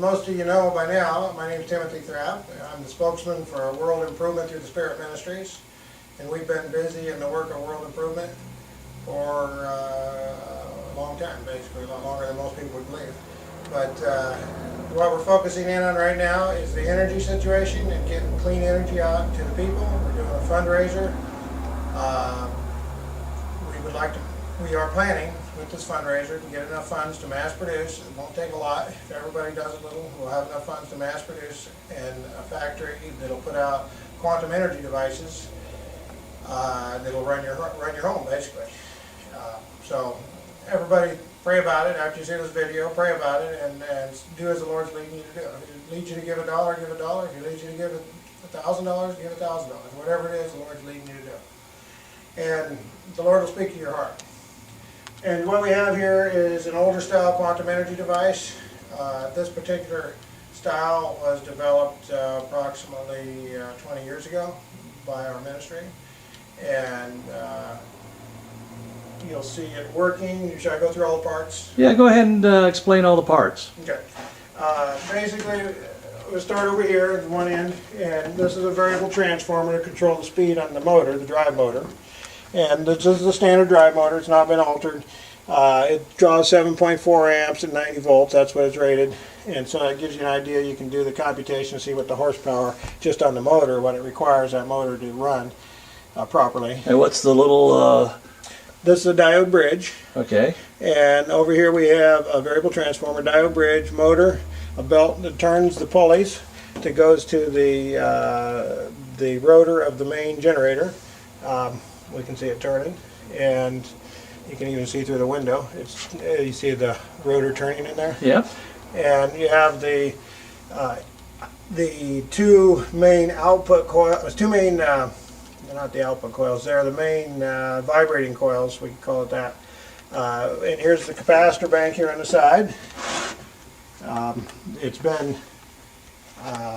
most of you know by now, my name is Timothy Thrapp. I'm the spokesman for World Improvement through the Spirit Ministries, and we've been busy in the work of world improvement for a long time, basically, a lot longer than most people would believe. But what we're focusing in on right now is the energy situation and getting clean energy out to the people. We're doing a fundraiser. We are planning with this fundraiser to get enough funds to mass produce. It won't take a lot. If everybody does a little, we'll have enough funds to mass produce and a factory that'll put out quantum energy devices that'll run your home, basically. So everybody pray about it. After you see this video, pray about it and do as the Lord's leading you to do. If He leads you to give $1, give $1. If He leads you to give $1,000, give $1,000. Whatever it is, the Lord's leading you to do. And the Lord will speak to your heart. And what we have here is an older style quantum energy device. This particular style was developed approximately 20 years ago by our ministry. And you'll see it working. Should I go through all the parts? Yeah, go ahead and explain all the parts. Okay. Basically, we'll start over here at one end, and this is a variable transformer to control the speed on the motor, the drive motor. And this is the standard drive motor. It's not been altered. It draws 7.4 amps at 90 volts. That's what it's rated. And so it gives you an idea. You can do the computation to see what the horsepower just on the motor, what it requires that motor to run properly. And what's the little... This is a diode bridge. Okay. And over here we have a variable transformer, diode bridge, motor, a belt that turns the pulleys that goes to the rotor of the main generator. We can see it turning, and you can even see through the window. You see the rotor turning in there. Yeah. And you have the two main output coils, not the output coils. They're the main vibrating coils. We can call it that. And here's the capacitor bank here on the side. It's been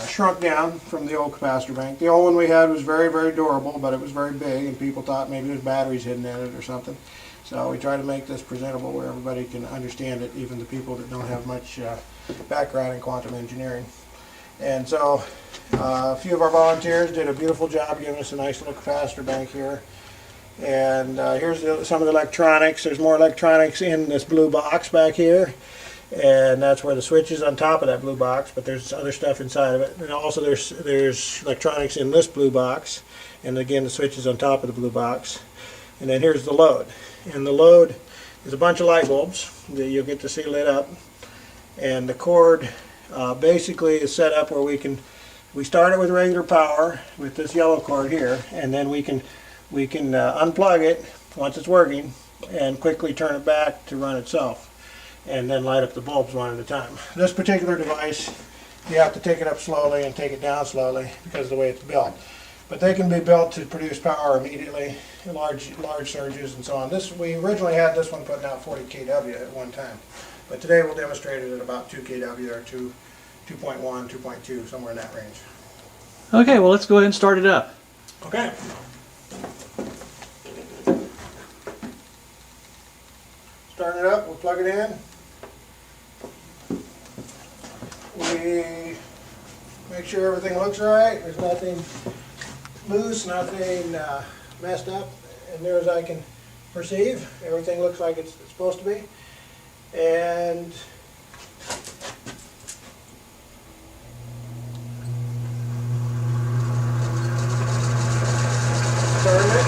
shrunk down from the old capacitor bank. The old one we had was very, very durable, but it was very big, and people thought maybe there's batteries hidden in it or something. So we try to make this presentable where everybody can understand it, even the people that don't have much background in quantum engineering. And so a few of our volunteers did a beautiful job giving us a nice little capacitor bank here. And here's some of the electronics. There's more electronics in this blue box back here. And that's where the switch is on top of that blue box, but there's other stuff inside of it. And also there's electronics in this blue box, and again the switch is on top of the blue box. And then here's the load. And the load is a bunch of light bulbs that you'll get to see lit up. And the cord basically is set up where we start it with regular power with this yellow cord here, and then we can unplug it once it's working and quickly turn it back to run itself, and then light up the bulbs one at a time. This particular device, you have to take it up slowly and take it down slowly because of the way it's built. But they can be built to produce power immediately, large surges and so on. We originally had this one putting out 40 kW at one time, but today we'll demonstrate it at about 2 kW or 2.1, 2.2, somewhere in that range. Okay, well let's go ahead and start it up. Okay. Start it up, we'll plug it in. We make sure everything looks right. There's nothing loose, nothing messed up, as near as I can perceive. Everything looks like it's supposed to be. And turn it.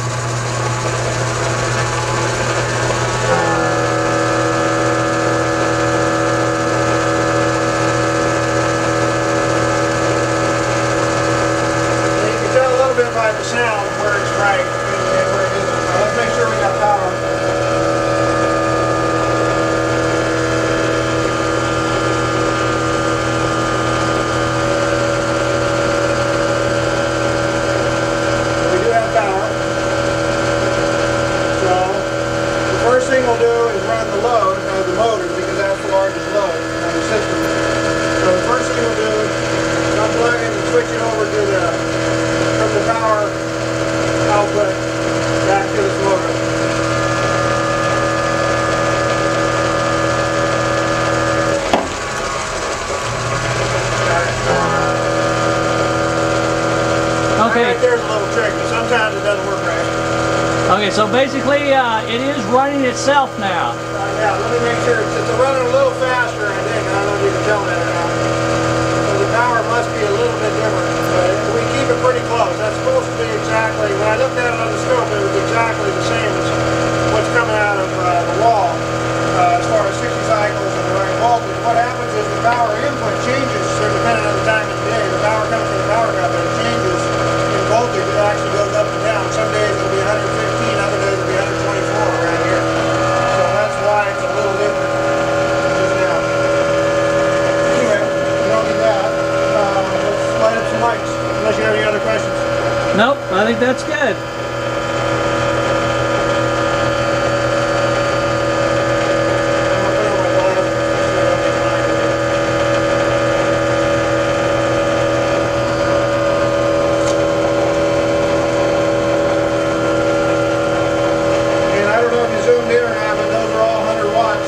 By the sound where it's right and where it isn't. So let's make sure we got power. sometimes it doesn't work right. Okay, so basically it is running itself now. Yeah, let me make sure. It's running a little faster, I think. I don't know if you can tell that or not. So the power must be a little bit different. But we keep it pretty close. That's supposed to be exactly, when I looked at it on the scope, it was exactly the same as what's coming out of the wall as far as 60 cycles and the right voltage. What happens is the power input changes depending on the time of the day. The power comes from the power company. It changes in voltage. It actually goes up and down. Some days it'll be 115, other days it'll be 124 around here. So that's why it's a little different just now. Anyway, we don't need that. Let's light up some lights, unless you have any other questions. Nope, I think that's good. Zoomed in or not, but those are all 100 watts.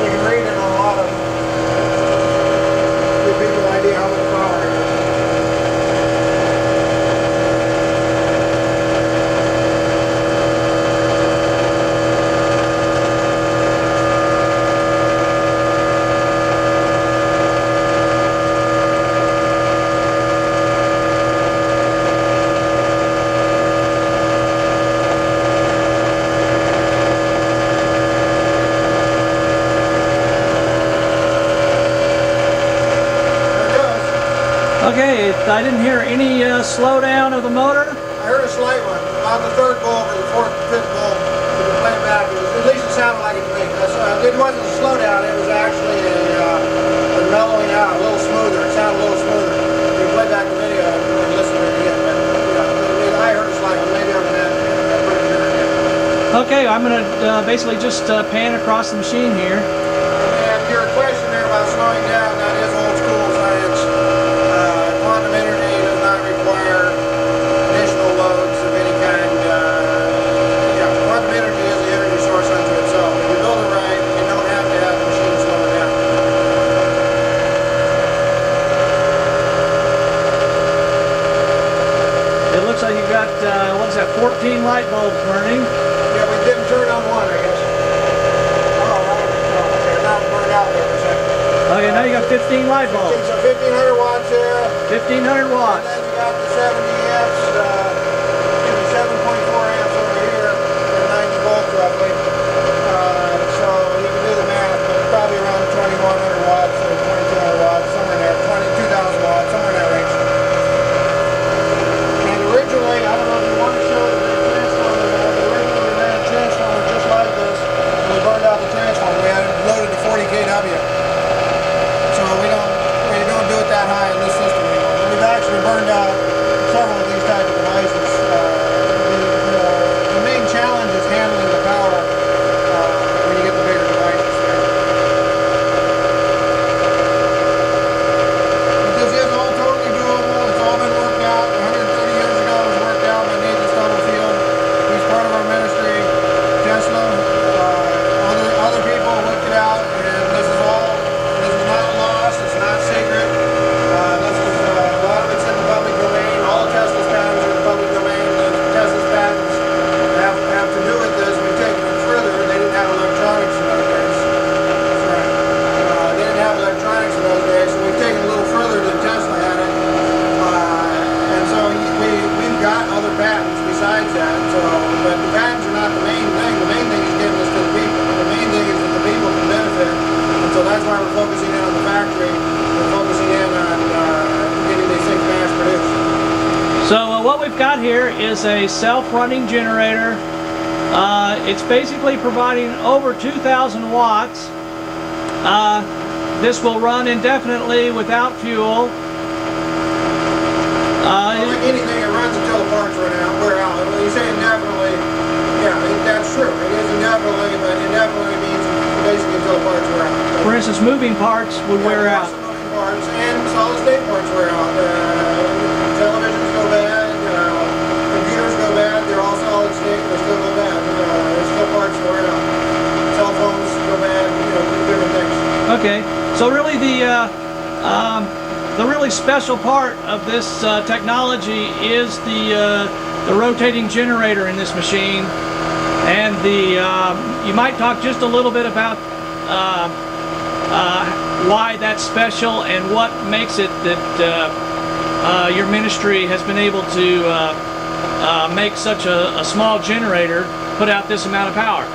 You can read it on a lot of them. Give people an idea how much power it is. Okay, I didn't hear any slowdown of the motor. I heard a slight one, about the third bulb or the fourth, fifth bulb. You can play it back. At least it sounded like it to me. It wasn't a slowdown. It was actually a mellowing out, a little smoother. It sounded a little smoother. You can play back the video and listen to it again. But I heard a slight one. Maybe over that. Okay, I'm going to basically just pan across the machine here. And your question there about slowing down, that is old school science. Quantum energy does not require additional loads of any kind. Quantum energy is the energy source unto itself. If you build it right, you don't have to have the machine slow it down. It looks like you've got, what is that, 14 light bulbs burning. Yeah, we didn't turn on one, I guess. Okay, now it's burned out there for a second. Okay, now you got 15 light bulbs. So 1,500 watts there. 1,500 watts. And then you got the 70 amps, 7.4 amps over here, and 90 volts roughly. So you can do the math, but it's probably around 2,100 watts or 2,200 watts, somewhere in there, 2,000 watts, somewhere in that range. And originally, I don't know if you want to show the transformer, but originally we ran a transformer just like this, and we burned out the transformer. We had it loaded to 40 kW. So we don't do it that high in this system anymore. But we've actually burned out several of these type of devices. The main challenge is handling the power when you get the bigger devices. But this is all totally doable. It's all been worked out. 130 years ago it was worked out by Nathan Stubblefield. He's part of our ministry. Tesla, other people worked it out, and this is not lost. It's not secret. A lot of it's in the public domain. All of Tesla's patents are in the public domain. Tesla's patents have to do with this. We've taken it further. They didn't have electronics in those days. That's right. They didn't have electronics in those days, so we've taken it a little further than Tesla had it. And so we've got other patents besides that. But the patents are not the main thing. The main thing is getting this to the people. The main thing is that the people can benefit. And so that's why we're focusing in on the factory. We're focusing in on getting these things mass produced. So what we've got here is a self-running generator. It's basically providing over 2,000 watts. This will run indefinitely without fuel. Like anything, it runs until the parts wear out. When you say indefinitely, yeah, that's true. It is indefinitely, but indefinitely means basically until the parts wear out. For instance, moving parts would wear out. Moving parts and solid state parts wear out. Televisions go bad, computers go bad. They're all solid state, they still go bad. There's still parts that wear out. Cell phones go bad. Different things. Okay, so really the really special part of this technology is the rotating generator in this machine, and you might talk just a little bit about why that's special and what makes it that your ministry has been able to make such a small generator put out this amount of power.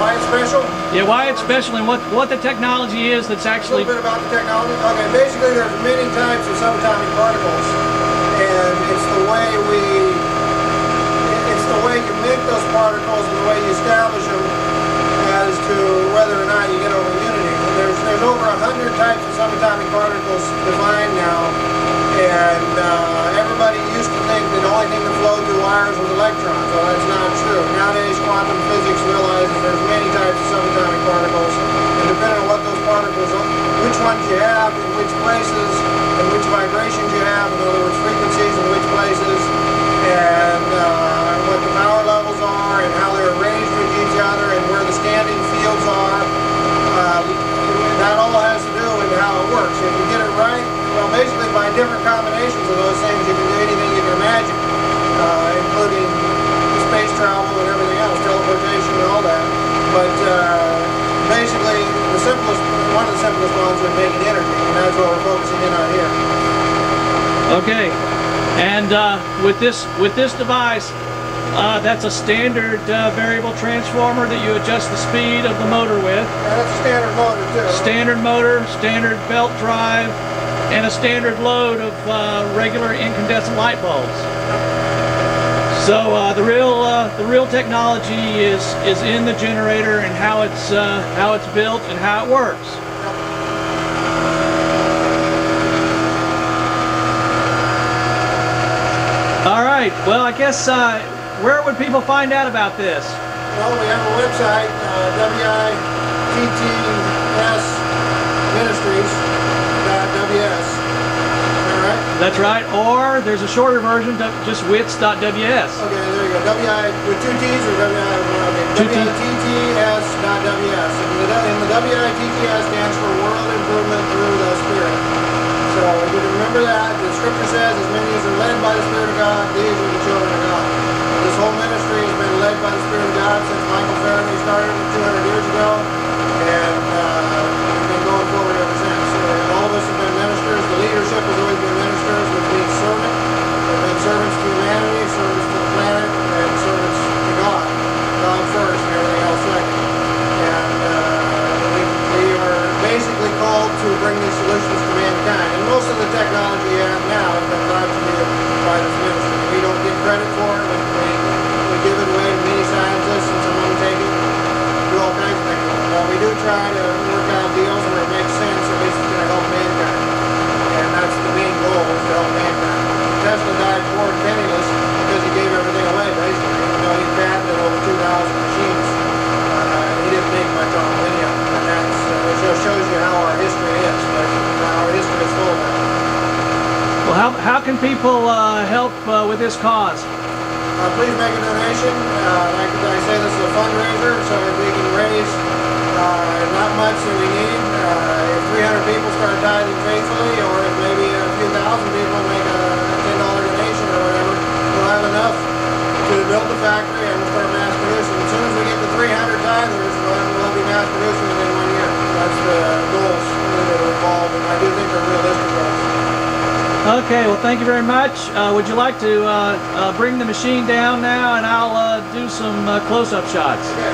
Why it's special? Yeah, why it's special and what the technology is that's actually... A little bit about the technology. Okay, basically there's many types of subatomic particles, and it's the way you make those particles and the way you establish them as to whether or not you get over unity. There's over 100 types of subatomic particles defined now, and everybody used to think that the only thing that flowed through wires was electrons. Well, that's not true. Nowadays, quantum physics realizes there's many types of subatomic particles, and depending on what those particles are, which ones you have, in which places, and which vibrations you have, in other words, frequencies in which places, and what the power levels are, and how they're arranged with each other, and where the standing fields are, that all has to do with how it works. If you get it right, well, basically by different combinations of those things, you can do anything you can imagine, including space travel and everything else, teleportation and all that. But basically, one of the simplest ones would make an energy, and that's what we're focusing in on here. Okay, and with this device, that's a standard variable transformer that you adjust the speed of the motor with. Yeah, that's a standard motor too. Standard motor, standard belt drive, and a standard load of regular incandescent light bulbs. So the real technology is in the generator and how it's built and how it works. All right. Well, I guess where would people find out about this? Well, we have a website, wittsministries.ws. That's right, or there's a shorter version, just witts.ws. Okay, there you go. With two T's or WITTS.ws. And the WITTS stands for World Improvement Through the Spirit. So if you can remember that, the scripture says, as many as are led by the Spirit of God, these are the children of God. This whole ministry has been led by the Spirit of God since Michael Faraday started 200 years ago, and we've been going forward ever since. All of us have been ministers. The leadership has always been ministers, which means servant. We've been servants to humanity, servants to the planet, and servants to God. God first and everything else second. And we are basically called to bring these solutions to mankind. And most of the technology you have now has been brought to you by this ministry. We don't get credit for it. We give it away to many scientists and some of them take it, do all kinds of things. We do try to work out deals where it makes sense, at least it's going to help mankind. And that's the main goal, is to help mankind. Tesla died poor and penniless because he gave everything away, basically. Even though he patented over 2,000 machines, he didn't make much on them anyhow. And it just shows you how our history is. But our history is full of that. Well, how can people help with this cause? Please make a donation. Like I say, this is a fundraiser, so if we can raise not much that we need, if 300 people start tithing faithfully, or if maybe a few thousand people make a $10 donation or whatever, we'll have enough to build the factory and we'll start mass producing. As soon as we get to 300 tithers, we'll be mass producing within 1 year. That's the goals that are involved, and I do think they're realistic goals. Okay, well, thank you very much. Would you like to bring the machine down now, and I'll do some close-up shots. Okay,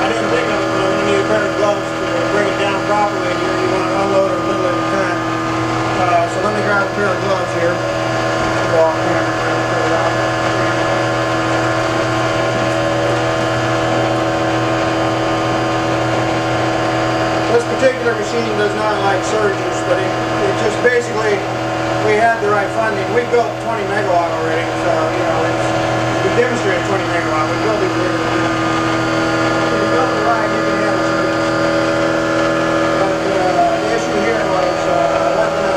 I didn't think of it, but I'm going to need a pair of gloves to bring it down properly. You want to unload it a little at a time. So let me grab a pair of gloves here. Walk in and pull it out. This particular machine does not like surges, but it just basically, we had the right funding. We built 20 megawatt already, so we demonstrated 20 megawatt. We built it bigger than that. If you built it right, you can handle surges. But the issue here was wasn't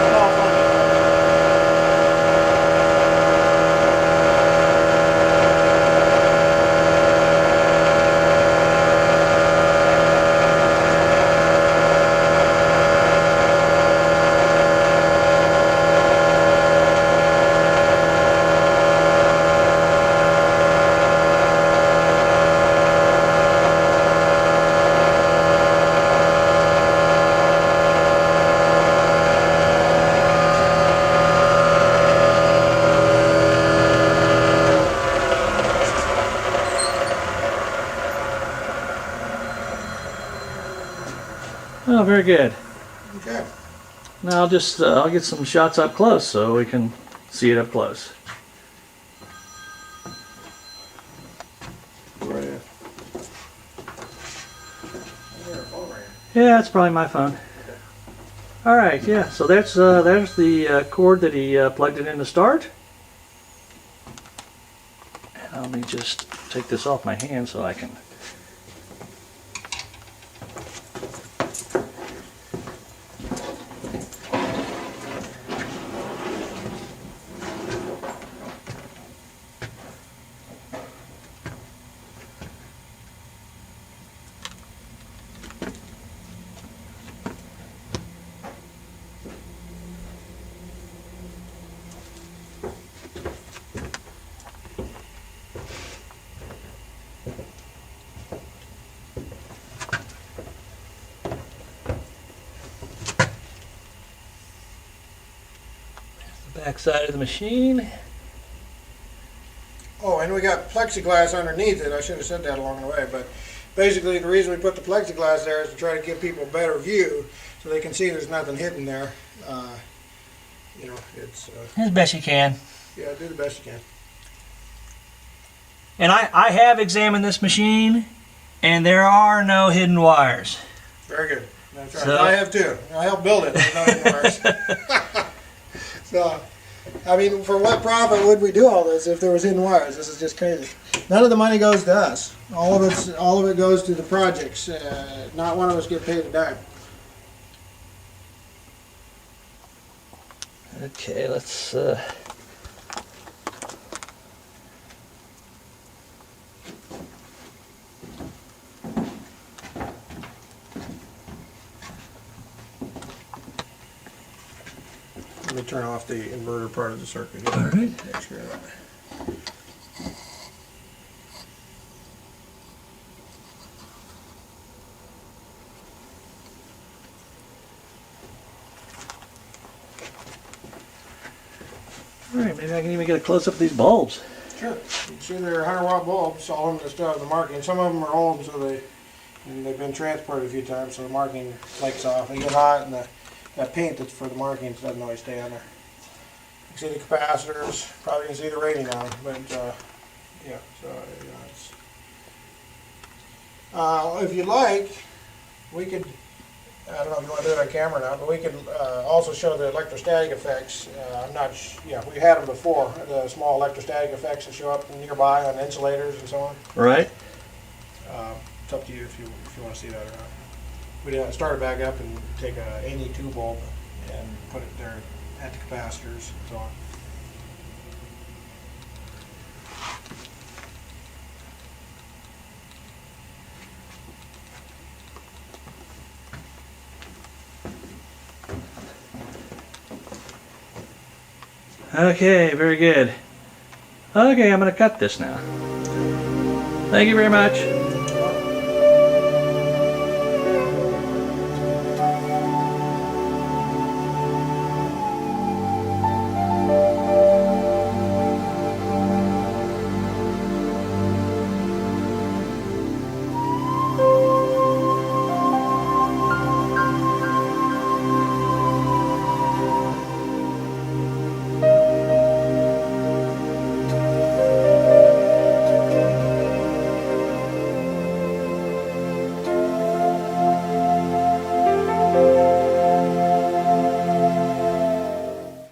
small funding. very good. Okay. Now I'll get some shots up close so we can see it up close. Right here. Yeah, that's probably my phone. All right, yeah. So there's the cord that he plugged it in to start. And let me just take this off my hand so I can. Back side of the machine. Oh, and we got plexiglass underneath it. I should have said that along the way, but basically the reason we put the plexiglass there is to try to give people a better view so they can see there's nothing hidden there. You know, it's... As best you can. Yeah, do the best you can. And I have examined this machine, and there are no hidden wires. Very good. That's right. So, I have too. I helped build it. There's no hidden wires. So, I mean, for what profit would we do all this if there was hidden wires? This is just crazy. None of the money goes to us. All of it goes to the projects. Not one of us get paid a dime. Okay, let's. Let me turn off the inverter part of the circuit here. All right. Take care of that. All right, maybe I can even get a close up of these bulbs. Sure. You can see they're 100-watt bulbs, all of them that still have the marking. Some of them are old, so they've been transported a few times, so the marking flakes off. They get hot, and that paint that's for the markings doesn't always stay on there. You can see the capacitors. Probably can see the rating on them, but yeah. So it's. If you like, we could. I don't know if you want to do it on camera now, but we could also show the electrostatic effects. I'm not. Yeah, we had them before. The small electrostatic effects that show up nearby on insulators and so on. Right. It's up to you if you want to see that or not. We'd start it back up and take a Ne2 bulb and put it there at the capacitors and so on. Okay, very good. Okay, I'm going to cut this now. Thank you very much.